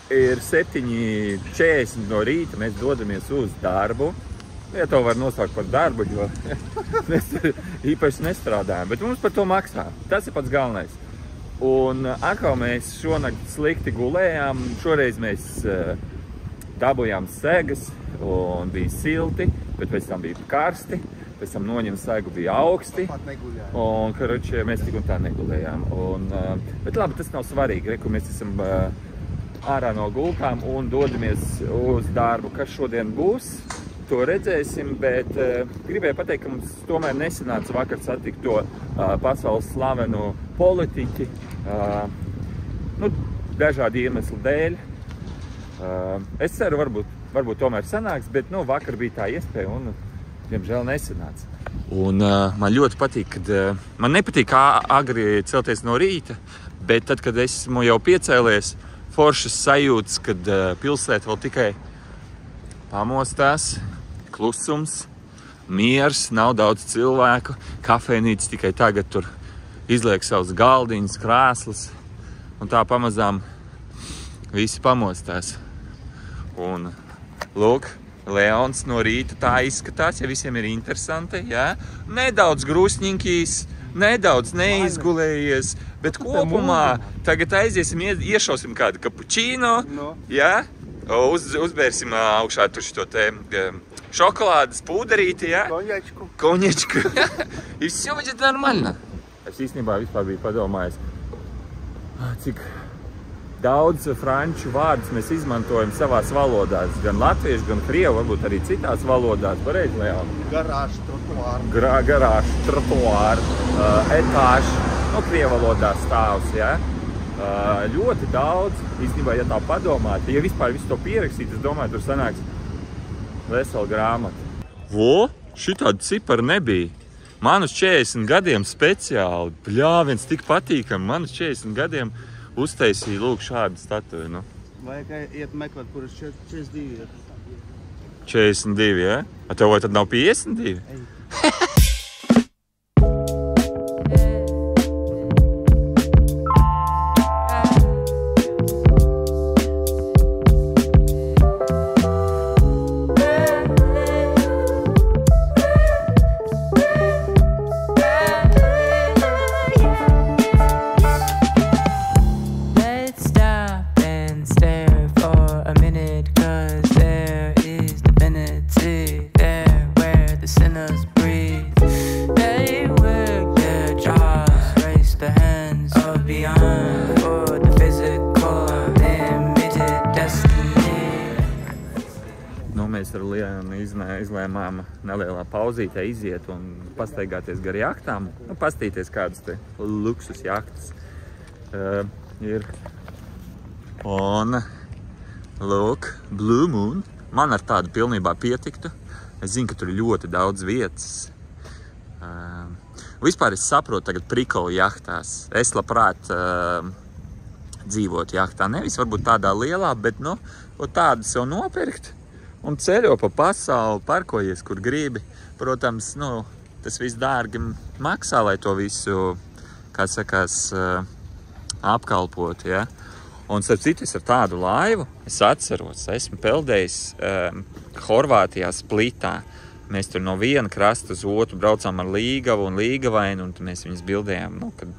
Ir 7:40 no rīta, mēs dodamies uz darbu. Ja to var nosaukt par darbu, jo mēs īpaši nestrādājam, bet mums par to maksā. Tas ir pats galvenais. Un atkal mēs šonakt slikti gulējām, šoreiz mēs dabujām segas un bija silti, bet pēc tam bija karsti, pēc tam noņem segu bija augsti. Un, karoči, mēs tik un tā negulējām. Bet labi, tas nav svarīgi, reku mēs esam ārā no gultām un dodamies uz darbu. Kas šodien būs, to redzēsim, bet gribēju pateikt, ka mums tomēr nesanāca vakar satikt to pasaules slavenu politiķi, dažādi iemesli dēļ. Es ceru, varbūt tomēr sanāks, bet vakar bija tā iespēja un, diemžēl, nesanāca. Un man ļoti patīk, man nepatīk agri celties no rīta, bet tad, kad esmu jau piecēlies, foršas sajūtas, kad pilsēta vēl tikai pamostās, klusums, miers, nav daudz cilvēku, kafejnīca tikai tagad tur izliek savus galdiņus, krēslus, un tā pamazām visi pamostās. Un, lūk, Leons no rīta tā izskatās, ja visiem ir interesanti, jā? Nedaudz grūsņinkīs, nedaudz neizgulējies, bet kopumā tagad aiziesim, iešausim kādu kapučīno, jā? Uzbērsim augšā tur šito te šokolādes pūderīti, jā? Konječku. И всё будет нормально. Es īstenībā vispār biju padomājis, cik daudz franču vārdus mēs izmantojam savās valodās, gan latviešu, gan krievu, varbūt arī citās valodās, pareizi, Leon? Garāžu, trotuāru. Garāžu, trotuāru, etāžu, krievu valodā stāvs, jā? Ļoti daudz, īstenībā, ja tā padomāt, ja vispār visu to pierakstīt, es domāju, tur sanāks vesela grāmata. Vo, šitādi cipari nebija. Man uz 40 gadiem speciāli, bļāviens tik patīkami, man uz 40 gadiem uztaisīja, lūk, šādu statuju, nu. Vajag iet meklēt, kuras 42 ir. 42, ja? A tev vai tad nav 52? Mēs ar Lienu izlēmām nelielā pauzītē iziet un pastaigāties gar jahtām. Pastīties kādas te luksus jahtas ir. Un, lūk, Blue Moon. Man ar tādu pilnībā pietiktu. Es zinu, ka tur ir ļoti daudz vietas. Vispār es saprotu tagad prikolu jahtās. Es labprāt dzīvot jahtā. Nevis varbūt tādā lielā, bet tādu sev nopirkt. Un ceļo pa pasauli, parkojies, kur gribi. Protams, tas viss dārgi maksā, lai to visu, kā sakās, apkalpot, ja? Un, starp citu, es ar tādu laivu, es atceros, esmu peldējis Horvātijā Splitā. Mēs tur no viena krasta uz otru braucām ar līgavu un līgavainu, un mēs viņus bildējām, kad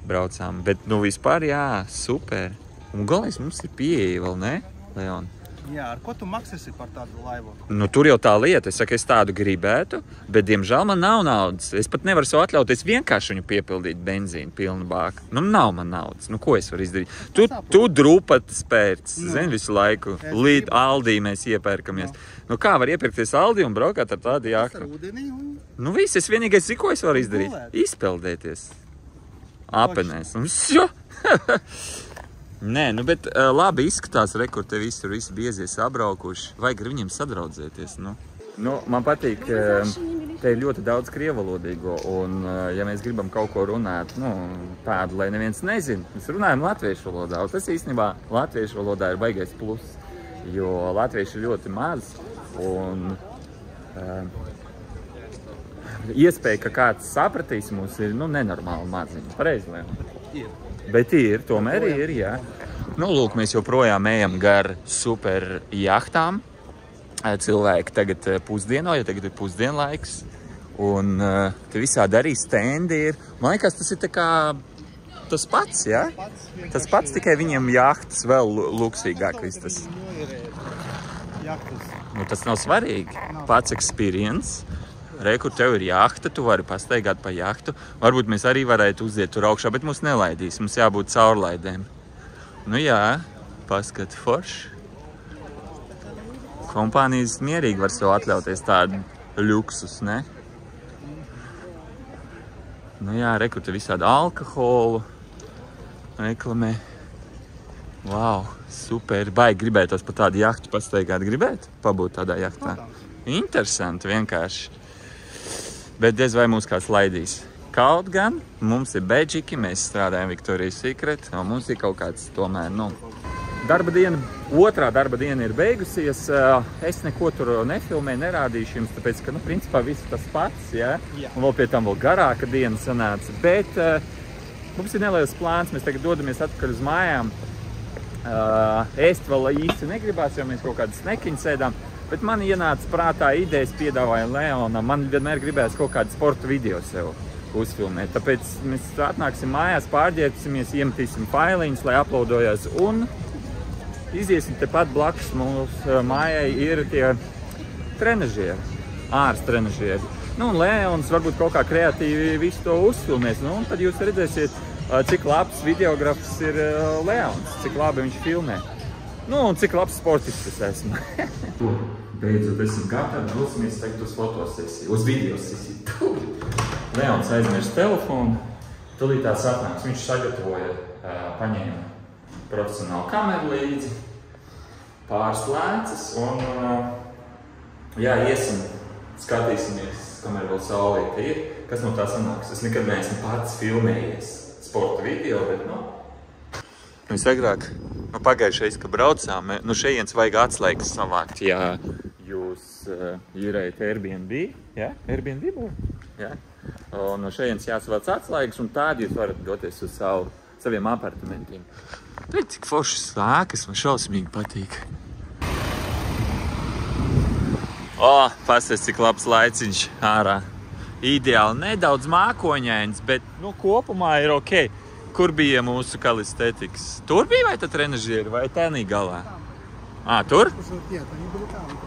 braucām. Bet, vispār, jā, super. Un galvenais mums ir pieeja vēl, ne, Leon? Jā, ar ko tu maksāsi par tādu laivu? Tur jau tā lieta. Es saku, es tādu gribētu, bet, diemžēl, man nav naudas. Es pat nevaru sev atļauties vienkārši viņu piepildīt benzīnu pilnu bāku. Nav man naudas. Ko es varu izdarīt? Tu drupat spērts, visu laiku. Līdz Aldī mēs iepērkamies. Kā var iepirkties Aldī un braukāt ar tādu jahtu? Viss, es vienīgais, ko es varu izdarīt? Izpeldēties. Apenēs. Un šo! Nē, bet labi izskatās, kur te visi biezie sabraukuši. Vajag ar viņiem sadraudzēties, man patīk, te ir ļoti daudz krievalodīgo, un ja mēs gribam kaut ko runāt, tādu, lai neviens nezin, mēs runājam latviešu valodā, un tas īstenībā latviešu valodā ir baigais plus, jo latvieši ir ļoti maz, un iespēja, ka kāds sapratīs mūs, ir nenormāli maziņa. Pareizi, Leon? Bet ir, tomēr ir, jā. Nu, lūk, mēs joprojām ejam gar super jahtām. Cilvēki tagad pusdieno, jo tagad ir pusdienlaiks. Un te visādi arī stendi ir. Man liekas, tas ir tā kā tas pats, ja? Tas pats, tikai viņiem jahtas vēl luksīgākais tas. Nu, tas nav svarīgi. Pats experience. Re, kur tev ir jahta, tu vari pastaigāt pa jahtu. Varbūt mēs arī varētu uziet tur augšā, bet mūs nelaidīs. Mums jābūt caurlaidēm. Nu jā, paskat forši. Kompānijas mierīgi var sev atļauties tādu ļuksus, ne? Nu jā, re, kur te visādi alkoholu reklamē. Wow, super. Baigi gribētos pa tādu jahtu pastaigāt. Gribētu pabūt tādā jahtā? Interesanti vienkārši. Bet diez vai mūs kāds laidīs. Kaut gan mums ir bedžiki, mēs strādājam Victoria's Secret, un mums ir kaut kāds tomēr, nu... Otrā darba diena ir beigusies. Es neko tur nefilmēju, nerādīšu jums, tāpēc, ka, nu, principā viss tas pats, ja? Un vēl pie tam vēl garāka diena sanāca. Bet mums ir neliels plāns, mēs tagad dodamies atpakaļ uz mājām. Ēst vēl īsti negribās, jo mēs kaut kādu snekiņu sēdām. Bet man ienāca prātā idejas, piedāvāja Leonam. Man vienmēr gribējās kaut kādu sporta video sev uzfilmēt. Tāpēc mēs atnāksim mājās, pārģērbsimies, iemetīsim failiņus, lai uploadojās. Un iziesim tepat blakus mūsu mājai ir tie trenažieri, ārs trenažieri. Nu, un Leons varbūt kaut kā kreatīvi visu to uzfilmēs. Nu, un tad jūs redzēsiet, cik labs videografs ir Leons, cik labi viņš filmē. Nu, un cik labs sportists es esmu. Beidzot, esam gatavi, dosimies tagad uz fotosesiju, uz videosesiju. Leons aizmirst telefonu, tulītās atnāks. Viņš sagatavoja, paņēma profesionālu kameru līdzi, pāris lēcas un, jā, iesim, skatīsimies, kamēr vēl saulīte ir, kas no tā sanāks. Es nekad neesmu pats filmējies sporta video, bet, nu... Mēs agrāk, pagājušais, kad braucām, šejiens vajag atslēgas savākt, ja jūs īrējat Airbnb, ja? Airbnb būtu, ja? Un no šejienes jāsavāc atslēgas, un tādi jūs varat doties uz saviem apartamentiem. Redz, cik forši sākas, man šausmīgi patīk. Pasties, cik labs laiciņš ārā. Ideāli, nedaudz mākoņains, bet, nu, kopumā ir ok. Kur bija mūsu kalistētikas? Tur bija vai tad trenažieri, vai tēnī galā? Tur?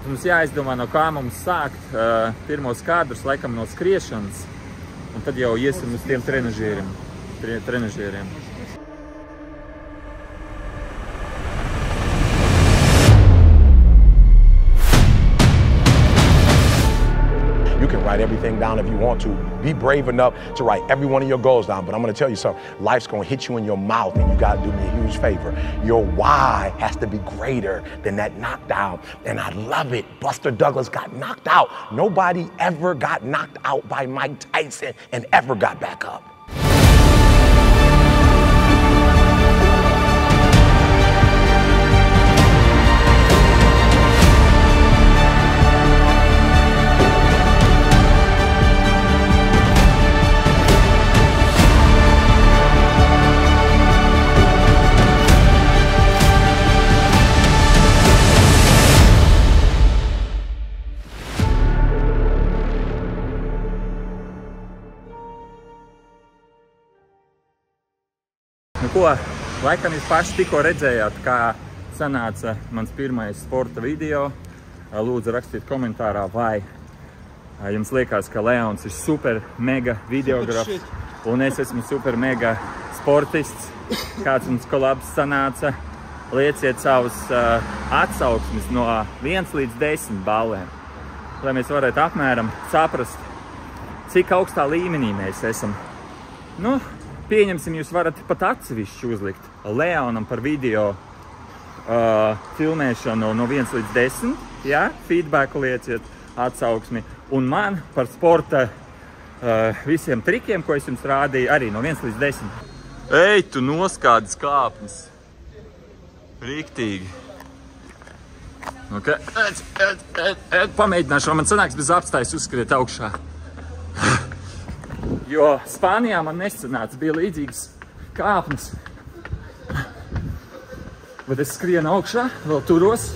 Mums jāizdomā, no kā mums sākt pirmos kadrus, laikam no skriešanas, un tad jau iesim uz tiem trenažieriem. You can write everything down if you want to. Be brave enough to write every one of your goals down. But I'm going to tell you something. Life's going to hit you in your mouth, and you got to do me a huge favor. Your why has to be greater than that knockdown. And I love it. Buster Douglas got knocked out. Nobody ever got knocked out by Mike Tyson and ever got back up. Nu ko, laikam jūs paši tikko redzējāt, kā sanāca mans pirmais sporta video. Lūdzu rakstiet komentārā, vai jums liekas, ka Leons ir super mega videografs un es esmu super mega sportists. Kāds mums kolabs sanāca. Lieciet savus atsauksmes no 1 līdz 10 ballēm, lai mēs varētu apmēram saprast, cik augstā līmenī mēs esam. Nu, pieņemsim, jūs varat pat atsevišķi uzlikt Leonam par video filmēšanu no 1 līdz 10, ja? Feedbacku lieciet, atsauksmi. Un man par sporta visiem trikiem, ko es jums rādīju, arī no 1 līdz 10. Ej, tu noskādi kāpnes. Riktīgi. Okay. Pamēģināšu, man sanāks bez apstājas uzskriet augšā. Jo Spānijā man nesanāca, bija līdzīgas kāpnes. Bet es skrienu augšā, vēl turos.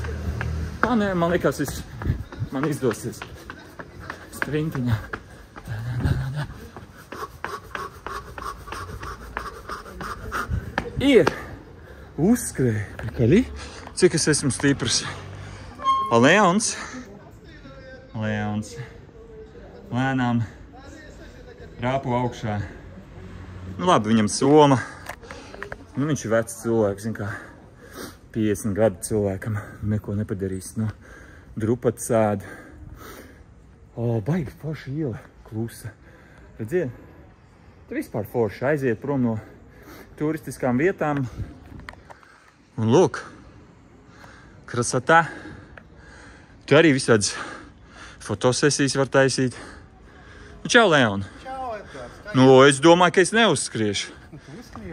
Nē, man liekas, man izdosies. Strintiņā. Ir. Uzskrēja. Kaļi. Cik es esmu stiprs. Leons. Lēnām. Rāpu augšā. Nu labi, viņam soma. Nu, viņš ir vecs cilvēks, zin kā 50 gadu cilvēkam neko nepadarīs. Nu, drupat sēd. Baigi forša iela, klusa. Redziet? Tu vispār forša aiziet prom no turistiskām vietām. Un lūk, krasotā. Tu arī visādas fotosesijas var taisīt. Nu, čau, Leon. Čau, Edgars. Nu, es domāju, ka es neuzskriešu.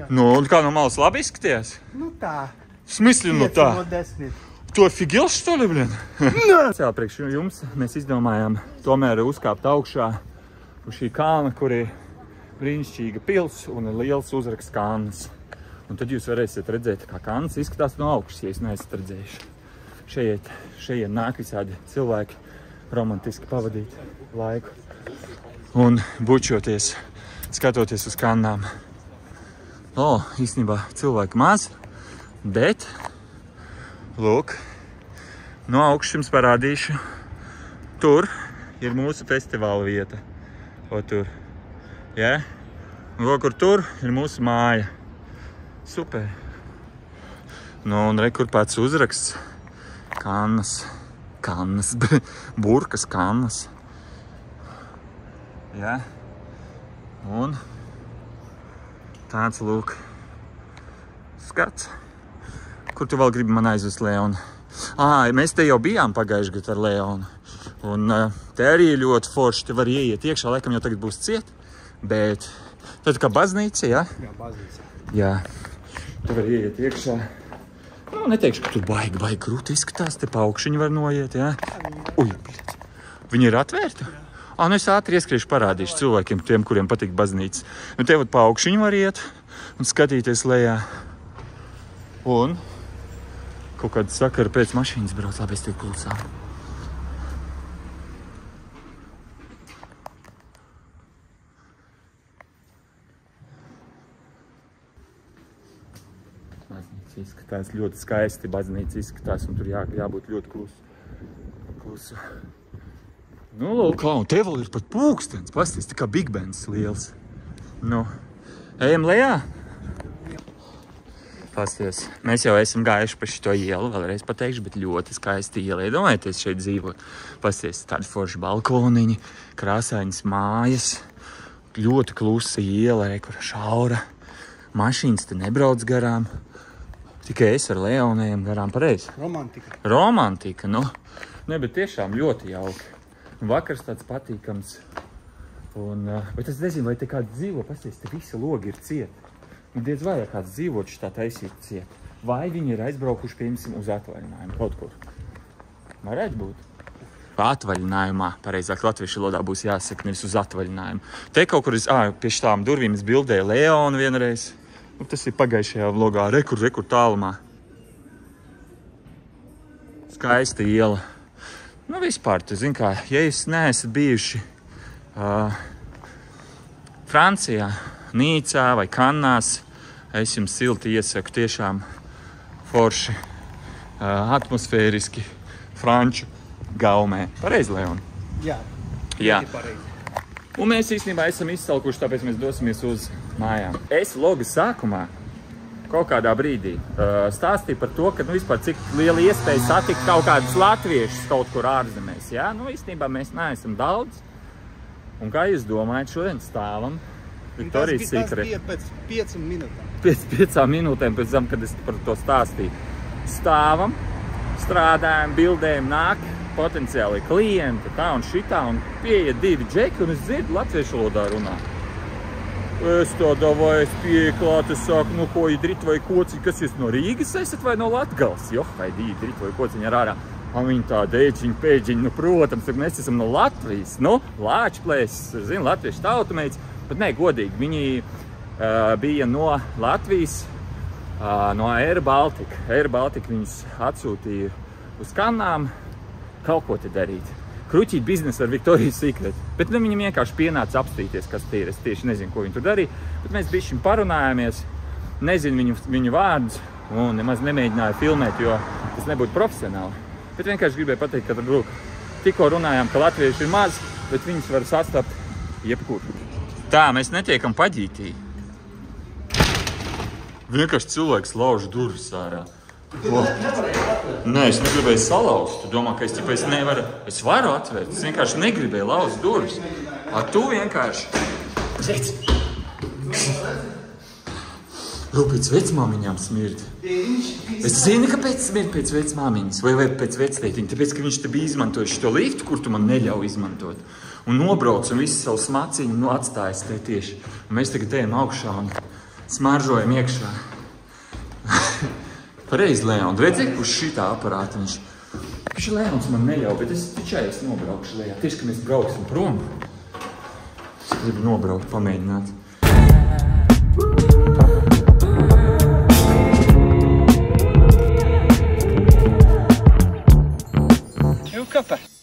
Nu, un kā no malas labi izskaties? Nu tā. В смысле, ну tā? 5 no 10. Tu офигел, что ли, блин? Cēl priekš jums mēs izdomājām tomēr uzkāpt augšā uz šī kalna, kur ir brīnišķīga pils un ir liels uzraksts Kannas. Un tad jūs varēsiet redzēt, kā Kannas izskatās no augšas, ja jūs neesat redzējuši. Šeit nāk visādi cilvēki romantiski pavadīt laiku un bučoties, skatoties uz Kannām. Īstenībā cilvēki maz, bet, lūk, no augšas jums parādīšu, tur ir mūsu festivāla vieta. Tur, ja? Un lūk, kur tur ir mūsu māja. Super. Nu, un re, kur pats uzraksts. Kannas, burkas Kannas. Ja? Un tāds, lūk, skats. Kur tu vēl gribi man aizvest, Leonu? Mēs te jau bijām pagājuši gadu ar Leonu. Un te arī ļoti forši, te var ieiet iekšā, laikam jau tagad būs ciet. Bet tad kā baznīca, ja? Jā, baznīca. Jā, te var ieiet iekšā. Nu, neteikšu, ka tur baigi grūti izskatās, te pa augšiņu var noiet, ja? Uj, viņi ir atvērti? Nu es ātri ieskriešu parādīšu cilvēkiem, tiem, kuriem patīk baznīcas. Nu, te var pa augšiņu var iet un skatīties lejā. Un kaut kādu sakaru pēc mašīnas brauc, labi, es tiek klusām. Baznīca izskatās ļoti skaisti, baznīca izskatās, un tur jābūt ļoti klusu. Nu, lūk, un te vēl ir pat pūkstens, pasties, tā kā Big Bands liels. Nu, ejam lejā? Pasties, mēs jau esam gājuši pa šito ielu, vēlreiz pateikšu, bet ļoti skaisti iela. Iedomājieties šeit dzīvot. Pasties, tādi forši balkoniņi, krāsaiņas mājas, ļoti klusa iela, kur šaura. Mašīnas te nebrauc garām. Tikai es ar Leoniem garām pareizi. Romantika, nu. Ne, bet tiešām ļoti jauki. Vakars tāds patīkams. Bet es nezinu, vai te kāds dzīvo, pasties, te visi logi ir cieti. Un diez vai kāds dzīvot šitā taisīt ciet. Vai viņi ir aizbraukuši, piemēram, uz atvaļinājumu kaut kur. Varētu būt. Atvaļinājumā, pareizāk latviešu valodā būs jāsaka, nevis uz atvaļinājumu. Te kaut kur pie šitām durvīm es bildēju Leonu vienreiz. Nu, tas ir pagājušajā vlogā, rekur tālumā. Skaista iela. Nu, vispār, tu zini kā, ja jūs neesat bijuši Francijā, Nīcā vai Kannās, es jums silti iesaku tiešām forši, atmosfēriski, franču gaumē. Pareizi, Leon? Jā. Pareizi. Un mēs īstenībā esam izsalkuši, tāpēc mēs dosimies uz mājām. Es vloga sākumā kaut kādā brīdī stāstīju par to, ka vispār cik liela iespēja satikt kaut kādus latviešus kaut kur ārzemēs. Ja? Nu, īstenībā mēs neesam daudz. Un kā jūs domājat, šodien stāvam Victoria's Secret. Tas bija pēc 5 minūtēm. Pēc 5 minūtēm pēc tam, kad es par to stāstīju. Stāvam, strādājam, bildējam, nāk potenciāli klienti, tā un šitā, un pieiet 2 džeki, un es dzirdu latviešu valodā runā. Es tādā vai es pieeju klāt, es saku, nu ko, Idrit vai kociņi, kas jūs no Rīgas esat vai no Latgales? Joh, vai Idrit vai kociņi ar ārā. Viņi tāda ēģiņa, pēģiņa, nu, protams, mēs esam no Latvijas, nu, Lāčplēs, zinu, latviešu tautumeids, bet ne, godīgi, viņi bija no Latvijas no Air Baltica. Air Baltica viņus atsūtīja uz Kannām kaut ko te darīt. Kruķīt biznesu ar Victoria's Secret. Bet viņam vienkārši pienāca apstīties, kas tie ir. Es tieši nezinu, ko viņi tur darīja. Bet mēs bišķiņ parunājāmies, nezinu viņu vārdus un nemaz nemēģināju filmēt, jo tas nebūtu profesionāli. Bet vienkārši gribēju pateikt, ka lūk, tikko runājām, ka latvieši ir maz, bet viņus var sastapt jebkur. Tā, mēs netiekam paģītī. Vienkārši cilvēks lauž durvis ārā. Nē, es negribēju salauzt. Tu domā, ka es nevaru. Es varu atvērt. Es vienkārši negribēju lauzt durvis. Tu vienkārši. Pēc vecmāmiņām smird. Es zinu, kāpēc smird pēc vecmāmiņas vai pēc vectētiņa. Tāpēc, ka viņš te bija izmantojis to liftu, kur tu man neļauj izmantot. Un nobrauc un visu savu smaciņu atstājas te tieši. Un mēs tagad ejam augšā un smaržojam iekšā. Pareizi, Leon, redzēji, kurš šitā aparāta viņš Leons man neļauj, bet es tikai nobraukšu lejā. Tieši, ka mēs brauksim prom. Es gribu nobraukt, pamēģināt. Kāpēc?